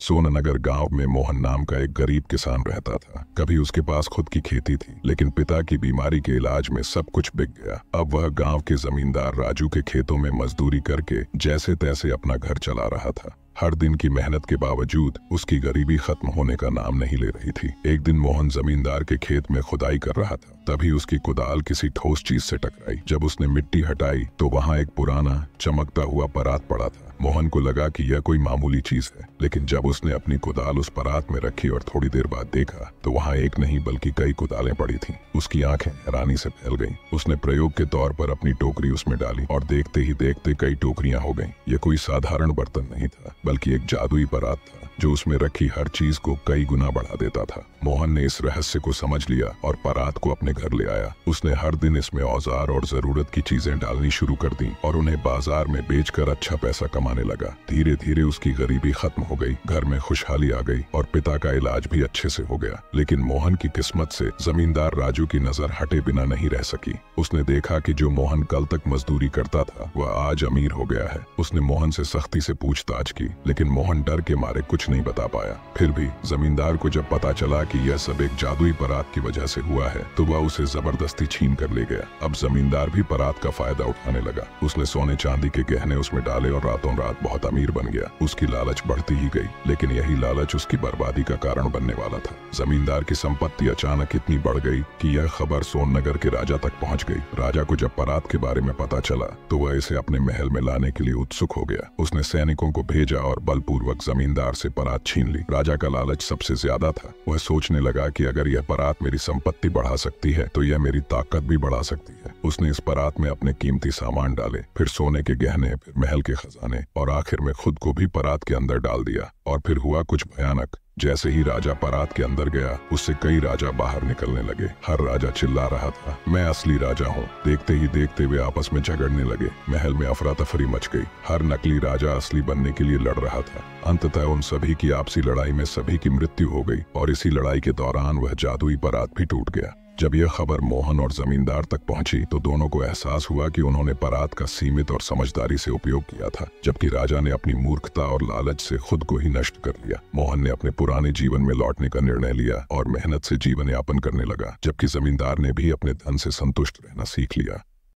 सोननगर गांव में मोहन नाम का एक गरीब किसान रहता था। कभी उसके पास खुद की खेती थी, लेकिन पिता की बीमारी के इलाज में सब कुछ बिक गया। अब वह गांव के जमींदार राजू के खेतों में मजदूरी करके जैसे तैसे अपना घर चला रहा था। हर दिन की मेहनत के बावजूद उसकी गरीबी खत्म होने का नाम नहीं ले रही थी। एक दिन मोहन जमींदार के खेत में खुदाई कर रहा था, तभी उसकी कुदाल किसी ठोस चीज से टकराई। जब उसने मिट्टी हटाई तो वहां एक पुराना चमकता हुआ परात पड़ा था। मोहन को लगा कि यह कोई मामूली चीज है, लेकिन जब उसने अपनी कुदाल उस परात में रखी और थोड़ी देर बाद देखा तो वहां एक नहीं बल्कि कई कुदालें पड़ी थीं। उसकी आंखें हैरानी से फैल गईं। उसने प्रयोग के तौर पर अपनी टोकरी उसमें डाली और देखते ही देखते कई टोकरियां हो गईं। यह कोई साधारण बर्तन नहीं था, बल्कि एक जादुई परात था जो उसमें रखी हर चीज को कई गुना बढ़ा देता था। मोहन ने इस रहस्य को समझ लिया और परात को अपने घर ले आया। उसने हर दिन इसमें औजार और जरूरत की चीजें डालनी शुरू कर दी और उन्हें बाजार में बेचकर अच्छा पैसा कमाने लगा। धीरे धीरे उसकी गरीबी खत्म हो गई, घर में खुशहाली आ गई और पिता का इलाज भी अच्छे से हो गया। लेकिन मोहन की किस्मत से जमींदार राजू की नजर हटे बिना नहीं रह सकी। उसने देखा कि जो मोहन कल तक मजदूरी करता था वह आज अमीर हो गया है। उसने मोहन से सख्ती से पूछताछ की, लेकिन मोहन डर के मारे कुछ नहीं बता पाया। फिर भी जमींदार को जब पता चला कि यह सब एक जादुई परात की वजह से हुआ है तो वह उसे जबरदस्ती छीन कर ले गया। अब जमींदार भी परात का फायदा उठाने लगा। उसने सोने चांदी के गहने उसमें डाले और रातों रात बहुत अमीर बन गया। उसकी लालच बढ़ती ही गई, लेकिन यही लालच उसकी बर्बादी का कारण बनने वाला था। जमींदार की संपत्ति अचानक इतनी बढ़ गई कि यह खबर सोननगर के राजा तक पहुंच गई। राजा को जब परात के बारे में पता चला तो वह इसे अपने महल में लाने के लिए उत्सुक हो गया। उसने सैनिकों को भेजा और बलपूर्वक जमींदार से परात छीन ली। राजा का लालच सबसे ज्यादा था। वह सोचने लगा कि अगर यह परात मेरी संपत्ति बढ़ा सकती है तो यह मेरी ताकत भी बढ़ा सकती है। उसने इस परात में अपने कीमती सामान डाले, फिर सोने के गहने, फिर महल के खजाने और आखिर में खुद को भी परात के अंदर डाल दिया। और फिर हुआ कुछ भयानक। जैसे ही राजा परात के अंदर गया, उससे कई राजा बाहर निकलने लगे। हर राजा चिल्ला रहा था, मैं असली राजा हूँ। देखते ही देखते वे आपस में झगड़ने लगे। महल में अफरा तफरी मच गई। हर नकली राजा असली बनने के लिए लड़ रहा था। अंततः उन सभी की आपसी लड़ाई में सभी की मृत्यु हो गई और इसी लड़ाई के दौरान वह जादुई परात भी टूट गया। जब यह खबर मोहन और जमींदार तक पहुंची तो दोनों को एहसास हुआ कि उन्होंने परात का सीमित और समझदारी से उपयोग किया था, जबकि राजा ने अपनी मूर्खता और लालच से खुद को ही नष्ट कर लिया। मोहन ने अपने पुराने जीवन में लौटने का निर्णय लिया और मेहनत से जीवन यापन करने लगा, जबकि जमींदार ने भी अपने धन से संतुष्ट रहना सीख लिया।